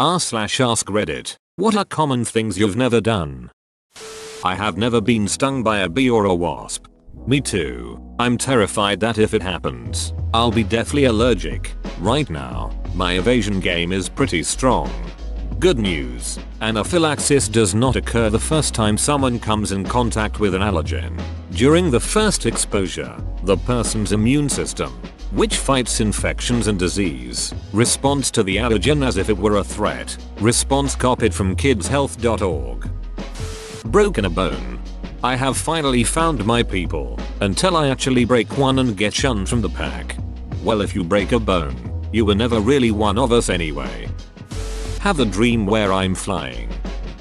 r/ask Reddit. What are common things you've never done? I have never been stung by a bee or a wasp. Me too. I'm terrified that if it happens, I'll be deathly allergic. Right now, my evasion game is pretty strong. Good news, anaphylaxis does not occur the first time someone comes in contact with an allergen. During the first exposure, the person's immune system, which fights infections and disease, responds to the allergen as if it were a threat. Response copied from kidshealth.org. Broken a bone. I have finally found my people, until I actually break one and get shunned from the pack. Well, if you break a bone, you were never really one of us anyway. Have a dream where I'm flying.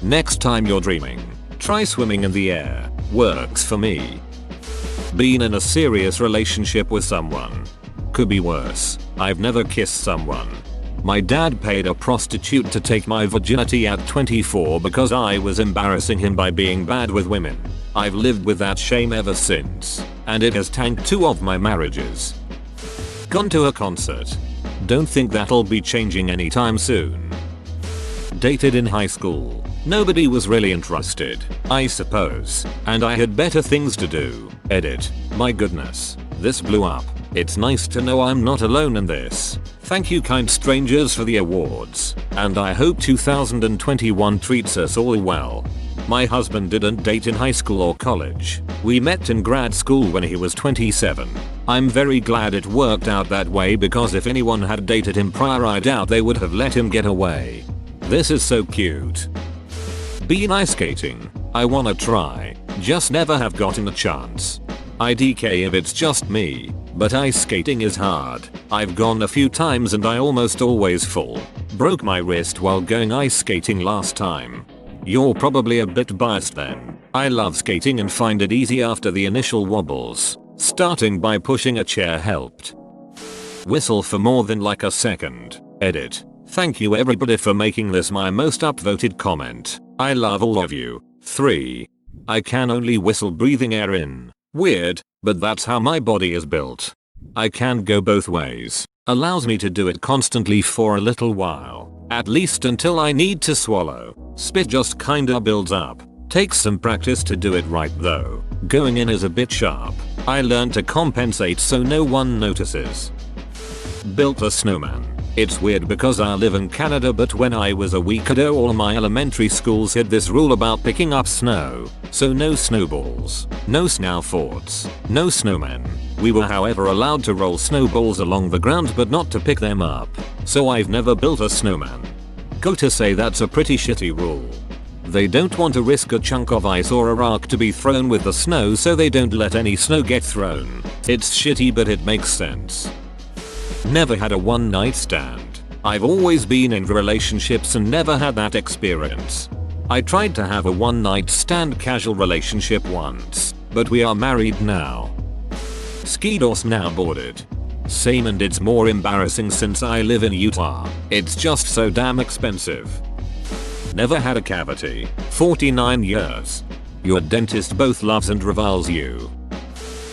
Next time you're dreaming, try swimming in the air. Works for me. Been in a serious relationship with someone. Could be worse. I've never kissed someone. My dad paid a prostitute to take my virginity at 24 because I was embarrassing him by being bad with women. I've lived with that shame ever since, and it has tanked 2 of my marriages. Gone to a concert. Don't think that'll be changing anytime soon. Dated in high school. Nobody was really interested, I suppose, and I had better things to do. Edit. My goodness, this blew up. It's nice to know I'm not alone in this. Thank you kind strangers for the awards, and I hope 2021 treats us all well. My husband didn't date in high school or college. We met in grad school when he was 27. I'm very glad it worked out that way because if anyone had dated him prior, I doubt they would have let him get away. This is so cute. Been ice skating. I wanna try, just never have gotten a chance. IDK if it's just me, but ice skating is hard. I've gone a few times and I almost always fall. Broke my wrist while going ice skating last time. You're probably a bit biased then. I love skating and find it easy after the initial wobbles. Starting by pushing a chair helped. Whistle for more than like a second. Edit. Thank you everybody for making this my most upvoted comment. I love all of you. 3. I can only whistle breathing air in. Weird, but that's how my body is built. I can go both ways. Allows me to do it constantly for a little while. At least until I need to swallow. Spit just kinda builds up. Takes some practice to do it right though. Going in is a bit sharp. I learned to compensate so no one notices. Built a snowman. It's weird because I live in Canada, but when I was a wee kiddo all my elementary schools had this rule about picking up snow. So no snowballs, no snow forts, no snowmen. We were however allowed to roll snowballs along the ground but not to pick them up. So I've never built a snowman. Go to say that's a pretty shitty rule. They don't want to risk a chunk of ice or a rock to be thrown with the snow, so they don't let any snow get thrown. It's shitty but it makes sense. Never had a one night stand. I've always been in relationships and never had that experience. I tried to have a one night stand casual relationship once, but we are married now. Skied or snowboarded. Same, and it's more embarrassing since I live in Utah. It's just so damn expensive. Never had a cavity. 49 years. Your dentist both loves and reviles you.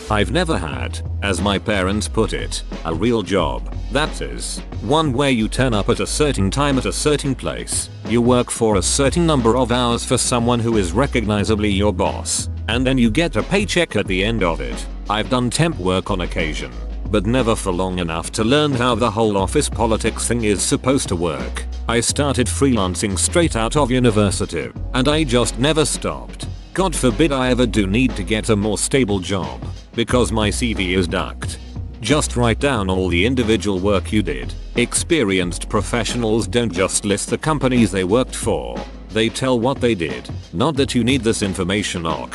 I've never had, as my parents put it, a real job. That is, one where you turn up at a certain time at a certain place, you work for a certain number of hours for someone who is recognizably your boss, and then you get a paycheck at the end of it. I've done temp work on occasion, but never for long enough to learn how the whole office politics thing is supposed to work. I started freelancing straight out of university, and I just never stopped. God forbid I ever do need to get a more stable job, because my CV is ducked. Just write down all the individual work you did. Experienced professionals don't just list the companies they worked for, they tell what they did. Not that you need this information, I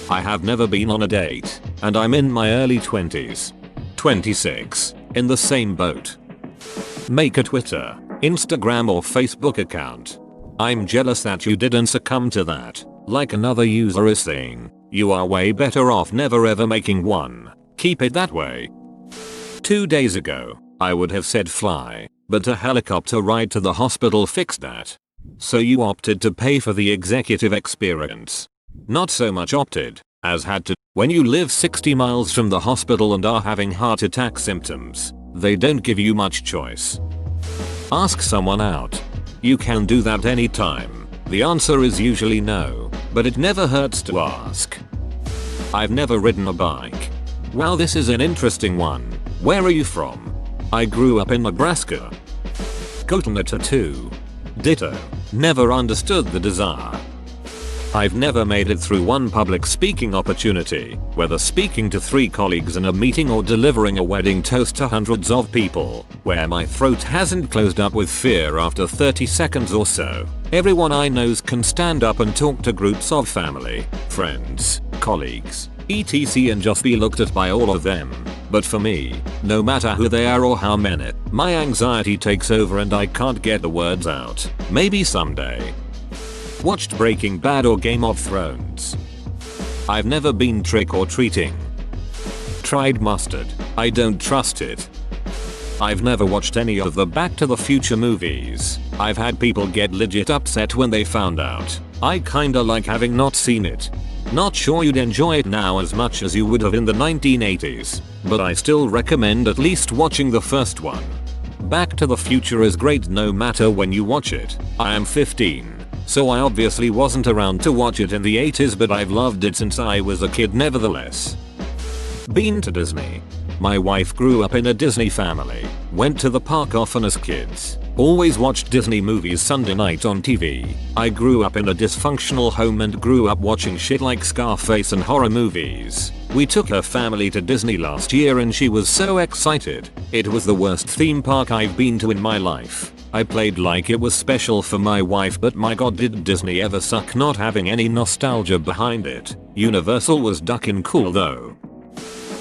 have never been on a date, and I'm in my early 20s. 26. In the same boat. Make a Twitter, Instagram or Facebook account. I'm jealous that you didn't succumb to that. Like another user is saying, you are way better off never ever making one. Keep it that way. 2 days ago, I would have said fly, but a helicopter ride to the hospital fixed that. So you opted to pay for the executive experience. Not so much opted, as had to. When you live 60 miles from the hospital and are having heart attack symptoms, they don't give you much choice. Ask someone out. You can do that anytime. The answer is usually no, but it never hurts to ask. I've never ridden a bike. Wow, this is an interesting one. Where are you from? I grew up in Nebraska. Gotten a tattoo. Ditto. Never understood the desire. I've never made it through one public speaking opportunity, whether speaking to 3 colleagues in a meeting or delivering a wedding toast to hundreds of people, where my throat hasn't closed up with fear after 30 seconds or so. Everyone I know can stand up and talk to groups of family, friends, colleagues, etc. and just be looked at by all of them. But for me, no matter who they are or how many, my anxiety takes over and I can't get the words out. Maybe someday. Watched Breaking Bad or Game of Thrones. I've never been trick or treating. Tried mustard. I don't trust it. I've never watched any of the Back to the Future movies. I've had people get legit upset when they found out. I kinda like having not seen it. Not sure you'd enjoy it now as much as you would have in the 1980s, but I still recommend at least watching the first one. Back to the Future is great no matter when you watch it. I am 15. So I obviously wasn't around to watch it in the 80s, but I've loved it since I was a kid nevertheless. Been to Disney. My wife grew up in a Disney family, went to the park often as kids, always watched Disney movies Sunday night on TV. I grew up in a dysfunctional home and grew up watching shit like Scarface and horror movies. We took her family to Disney last year and she was so excited. It was the worst theme park I've been to in my life. I played like it was special for my wife, but my god did Disney ever suck not having any nostalgia behind it. Universal was duckin' cool though.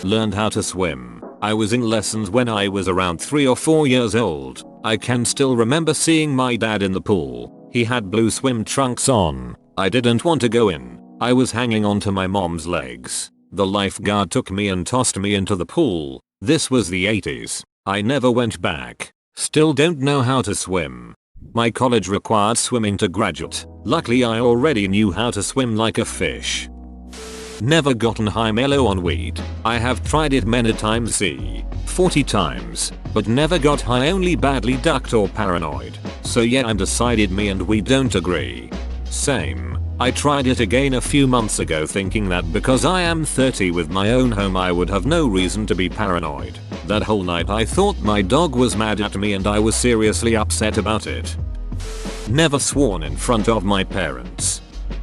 Learned how to swim. I was in lessons when I was around 3 or 4 years old. I can still remember seeing my dad in the pool. He had blue swim trunks on. I didn't want to go in. I was hanging onto my mom's legs. The lifeguard took me and tossed me into the pool. This was the 80s. I never went back. Still don't know how to swim. My college required swimming to graduate. Luckily I already knew how to swim like a fish. Never gotten high mellow on weed. I have tried it many times, 40 times, but never got high, only badly ducked or paranoid. So yeah, I'm decided me and we don't agree. Same. I tried it again a few months ago thinking that because I am 30 with my own home I would have no reason to be paranoid. That whole night I thought my dog was mad at me and I was seriously upset about it. Never sworn in front of my parents.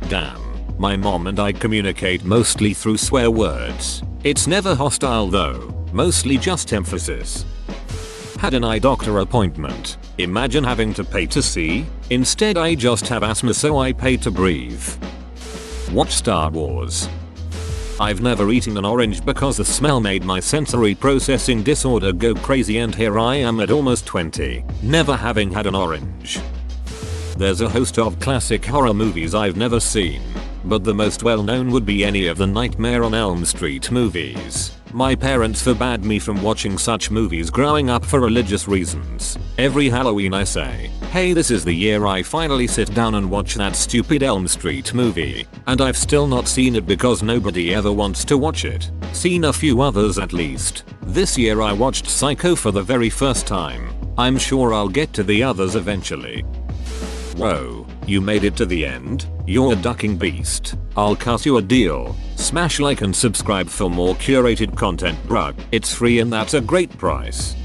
Damn. My mom and I communicate mostly through swear words. It's never hostile though, mostly just emphasis. Had an eye doctor appointment. Imagine having to pay to see. Instead I just have asthma so I pay to breathe. Watch Star Wars. I've never eaten an orange because the smell made my sensory processing disorder go crazy, and here I am at almost 20, never having had an orange. There's a host of classic horror movies I've never seen, but the most well known would be any of the Nightmare on Elm Street movies. My parents forbade me from watching such movies growing up for religious reasons. Every Halloween I say, hey, this is the year I finally sit down and watch that stupid Elm Street movie. And I've still not seen it because nobody ever wants to watch it. Seen a few others at least. This year I watched Psycho for the very first time. I'm sure I'll get to the others eventually. Whoa, you made it to the end? You're a ducking beast. I'll cut you a deal. Smash like and subscribe for more curated content, bruh. It's free and that's a great price.